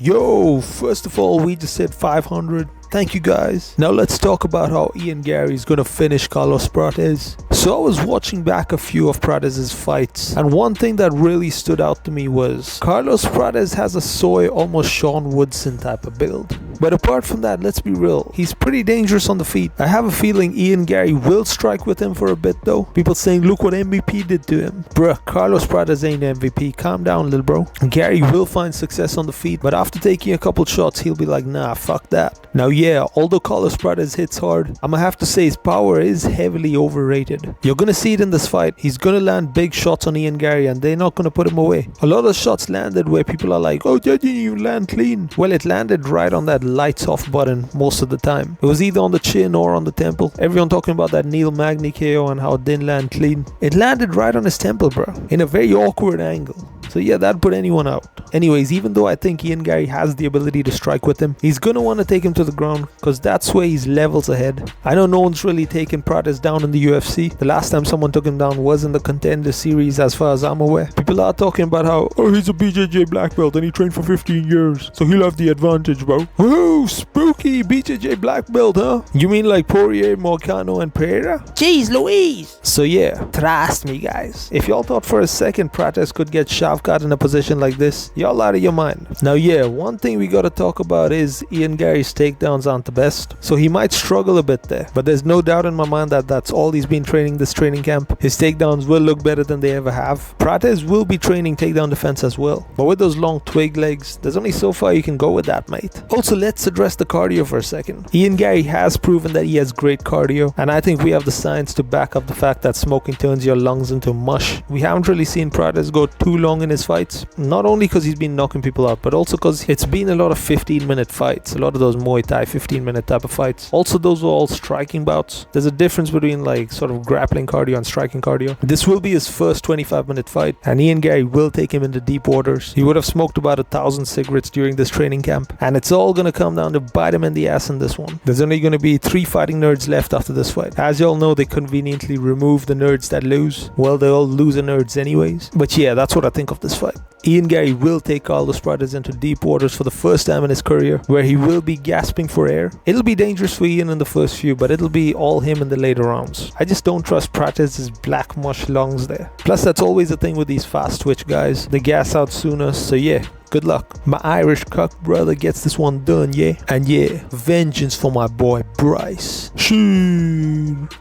Yo, first of all, we just hit 500. Thank you guys. Now let's talk about how Garry is gonna finish Carlos Prates. So I was watching back a few of Prates' fights, and one thing that really stood out to me was Carlos Prates has a soy, almost Sean Woodson type of build. But apart from that, let's be real, he's pretty dangerous on the feet. I have a feeling Garry will strike with him for a bit though. People saying, look what MVP did to him. Bruh, Carlos Prates ain't MVP. Calm down, little bro. Garry will find success on the feet, but after taking a couple shots, he'll be like, nah, fuck that. Now yeah, although Carlos Prates hits hard, I'ma have to say his power is heavily overrated. You're gonna see it in this fight. He's gonna land big shots on Garry and they're not gonna put him away. A lot of shots landed where people are like, oh, didn't you land clean? Well, it landed right on that lights off button most of the time. It was either on the chin or on the temple. Everyone talking about that Neil Magny KO and how it didn't land clean. It landed right on his temple, bro, in a very awkward angle. So yeah, that put anyone out. Anyways, even though I think Garry has the ability to strike with him, he's gonna want to take him to the ground because that's where he's levels ahead. I know no one's really taken Prates down in the UFC. The last time someone took him down was in the Contender series as far as I'm aware. People are talking about how, oh, he's a BJJ black belt and he trained for 15 years, so he'll have the advantage, bro. Whoa, spooky BJJ black belt, huh? You mean like Poirier, Morcano, and Pereira? Jeez Louise! So yeah, trust me guys. If y'all thought for a second Prates could get shoved got in a position like this, y'all out of your mind. Now yeah, one thing we gotta talk about is Garry's takedowns aren't the best, so he might struggle a bit there, but there's no doubt in my mind that that's all he's been training this training camp. His takedowns will look better than they ever have. Prates will be training takedown defense as well, but with those long twig legs, there's only so far you can go with that, mate. Also, let's address the cardio for a second. Garry has proven that he has great cardio, and I think we have the science to back up the fact that smoking turns your lungs into mush. We haven't really seen Prates go too long in his fights, not only because he's been knocking people out, but also because it's been a lot of 15-minute fights, a lot of those Muay Thai 15-minute type of fights. Also, those were all striking bouts. There's a difference between like sort of grappling cardio and striking cardio. This will be his first 25-minute fight, and Garry will take him into deep waters. He would have smoked about 1,000 cigarettes during this training camp, and it's all gonna come down to bite him in the ass in this one. There's only gonna be 3 fighting nerds left after this fight. As y'all know, they conveniently remove the nerds that lose. Well, they all loser nerds anyways. But yeah, that's what I think of this fight. Garry will take Carlos Prates into deep waters for the first time in his career, where he will be gasping for air. It'll be dangerous for Ian in the first few, but it'll be all him in the later rounds. I just don't trust Prates' black mush lungs there. Plus, that's always the thing with these fast twitch guys. They gas out sooner, so yeah. Good luck. My Irish cuck brother gets this one done, yeah? And yeah, vengeance for my boy Bryce. Shoot.